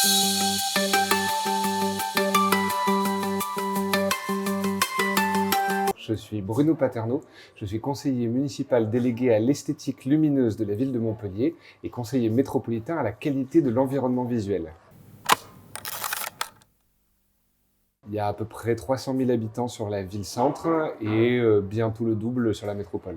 Je suis Bruno Paterno, je suis conseiller municipal délégué à l'esthétique lumineuse de la ville de Montpellier et conseiller métropolitain à la qualité de l'environnement visuel. Il y a à peu près 300 000 habitants sur la ville-centre et bientôt le double sur la métropole.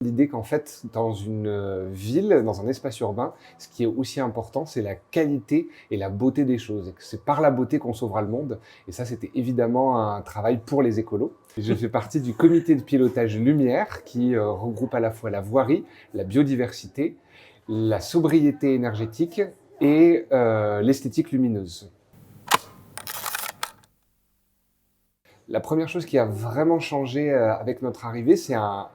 L'idée qu'en fait, dans une ville, dans un espace urbain, ce qui est aussi important, c'est la qualité et la beauté des choses. Et que c'est par la beauté qu'on sauvera le monde. Et ça, c'était évidemment un travail pour les écolos. Je fais partie du comité de pilotage Lumière qui regroupe à la fois la voirie, la biodiversité, la sobriété énergétique et l'esthétique lumineuse. La première chose qui a vraiment changé avec notre arrivée, c'est un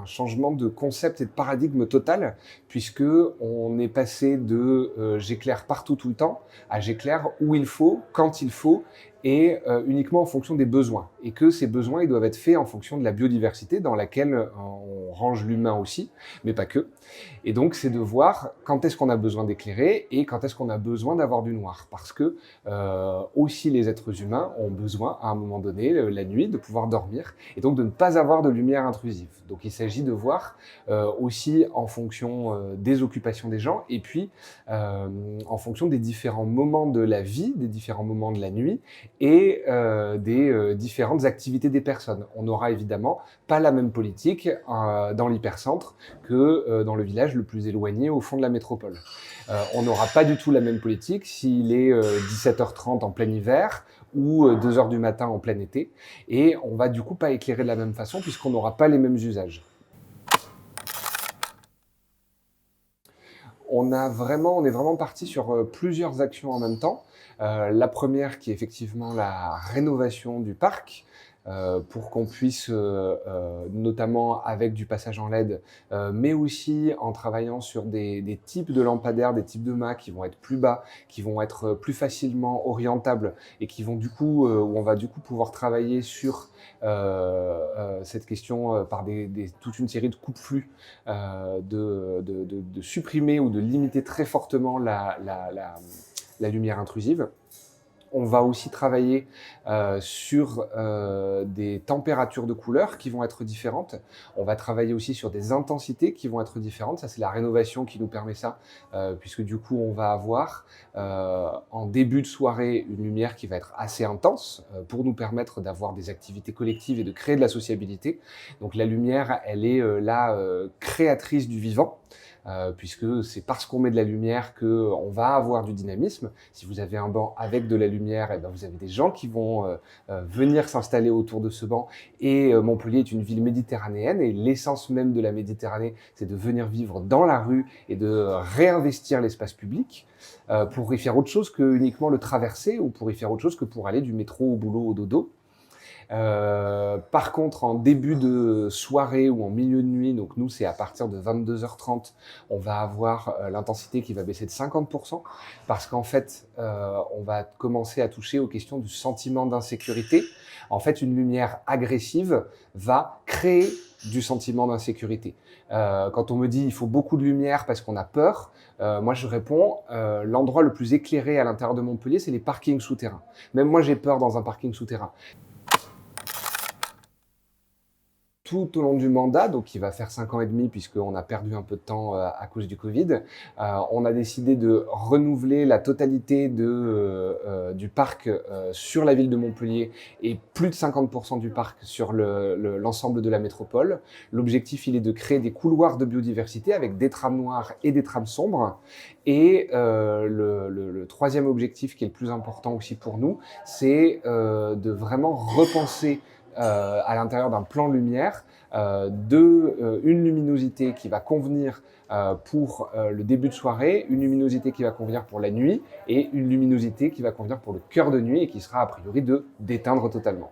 changement de concept et de paradigme total, puisque on est passé de j'éclaire partout tout le temps à j'éclaire où il faut, quand il faut, et uniquement en fonction des besoins. Et que ces besoins, ils doivent être faits en fonction de la biodiversité, dans laquelle on range l'humain aussi, mais pas que. Et donc, c'est de voir quand est-ce qu'on a besoin d'éclairer et quand est-ce qu'on a besoin d'avoir du noir. Parce que aussi les êtres humains ont besoin, à un moment donné, la nuit, de pouvoir dormir, et donc de ne pas avoir de lumière intrusive. Donc, il s'agit de voir aussi en fonction des occupations des gens, et puis en fonction des différents moments de la vie, des différents moments de la nuit, et des différentes activités des personnes. On n'aura évidemment pas la même politique dans l'hypercentre que dans le village le plus éloigné au fond de la métropole. On n'aura pas du tout la même politique s'il est 17h30 en plein hiver ou 2h du matin en plein été, et on va du coup pas éclairer de la même façon puisqu'on n'aura pas les mêmes usages. On est vraiment parti sur plusieurs actions en même temps. La première qui est effectivement la rénovation du parc, pour qu'on puisse, notamment avec du passage en LED, mais aussi en travaillant sur des types de lampadaires, des types de mâts qui vont être plus bas, qui vont être plus facilement orientables et qui vont du coup, où on va du coup pouvoir travailler sur cette question par toute une série de coupes-flux, de supprimer ou de limiter très fortement la lumière intrusive. On va aussi travailler sur des températures de couleurs qui vont être différentes. On va travailler aussi sur des intensités qui vont être différentes. Ça, c'est la rénovation qui nous permet ça, puisque du coup, on va avoir en début de soirée une lumière qui va être assez intense pour nous permettre d'avoir des activités collectives et de créer de la sociabilité. Donc la lumière, elle est créatrice du vivant. Puisque c'est parce qu'on met de la lumière qu'on va avoir du dynamisme. Si vous avez un banc avec de la lumière, eh ben vous avez des gens qui vont venir s'installer autour de ce banc. Et Montpellier est une ville méditerranéenne, et l'essence même de la Méditerranée, c'est de venir vivre dans la rue et de réinvestir l'espace public pour y faire autre chose que uniquement le traverser, ou pour y faire autre chose que pour aller du métro au boulot au dodo. Par contre, en début de soirée ou en milieu de nuit, donc nous c'est à partir de 22h30, on va avoir l'intensité qui va baisser de 50%, parce qu'en fait, on va commencer à toucher aux questions du sentiment d'insécurité. En fait, une lumière agressive va créer du sentiment d'insécurité. Quand on me dit il faut beaucoup de lumière parce qu'on a peur, moi je réponds l'endroit le plus éclairé à l'intérieur de Montpellier, c'est les parkings souterrains. Même moi j'ai peur dans un parking souterrain. Tout au long du mandat, donc il va faire 5 ans et demi puisqu'on a perdu un peu de temps à cause du Covid, on a décidé de renouveler la totalité du parc sur la ville de Montpellier et plus de 50% du parc sur l'ensemble de la métropole. L'objectif, il est de créer des couloirs de biodiversité avec des trames noires et des trames sombres. Et le troisième objectif, qui est le plus important aussi pour nous, c'est de vraiment repenser à l'intérieur d'un plan lumière, une luminosité qui va convenir pour le début de soirée, une luminosité qui va convenir pour la nuit et une luminosité qui va convenir pour le cœur de nuit et qui sera a priori d'éteindre totalement.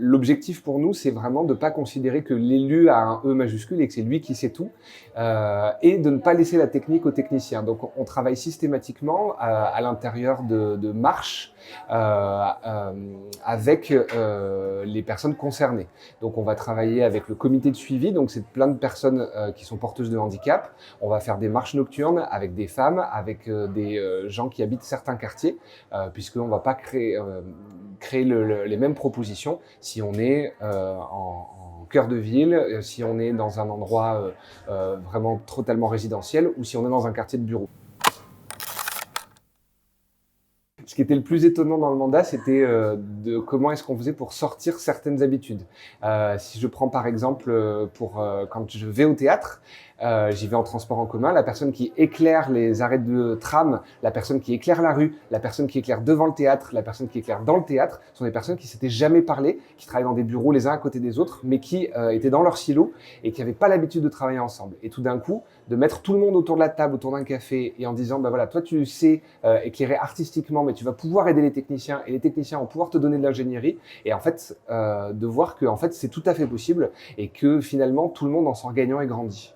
L'objectif pour nous, c'est vraiment de ne pas considérer que l'élu a un E majuscule et que c'est lui qui sait tout, et de ne pas laisser la technique aux techniciens. Donc on travaille systématiquement à l'intérieur de marches avec les personnes concernées. Donc on va travailler avec le comité de suivi, donc c'est plein de personnes qui sont porteuses de handicap. On va faire des marches nocturnes avec des femmes, avec des gens qui habitent certains quartiers, puisqu'on ne va pas créer les mêmes propositions si on est en cœur de ville, si on est dans un endroit vraiment totalement résidentiel ou si on est dans un quartier de bureau. Ce qui était le plus étonnant dans le mandat, c'était de comment est-ce qu'on faisait pour sortir certaines habitudes. Si je prends par exemple quand je vais au théâtre, j'y vais en transport en commun, la personne qui éclaire les arrêts de tram, la personne qui éclaire la rue, la personne qui éclaire devant le théâtre, la personne qui éclaire dans le théâtre, sont des personnes qui s'étaient jamais parlé, qui travaillent dans des bureaux les uns à côté des autres, mais qui étaient dans leur silo et qui n'avaient pas l'habitude de travailler ensemble. Et tout d'un coup, de mettre tout le monde autour de la table, autour d'un café, et en disant, bah voilà, toi tu sais éclairer artistiquement, mais tu vas pouvoir aider les techniciens, et les techniciens vont pouvoir te donner de l'ingénierie, et en fait, de voir que en fait, c'est tout à fait possible, et que finalement, tout le monde en sort gagnant et grandit.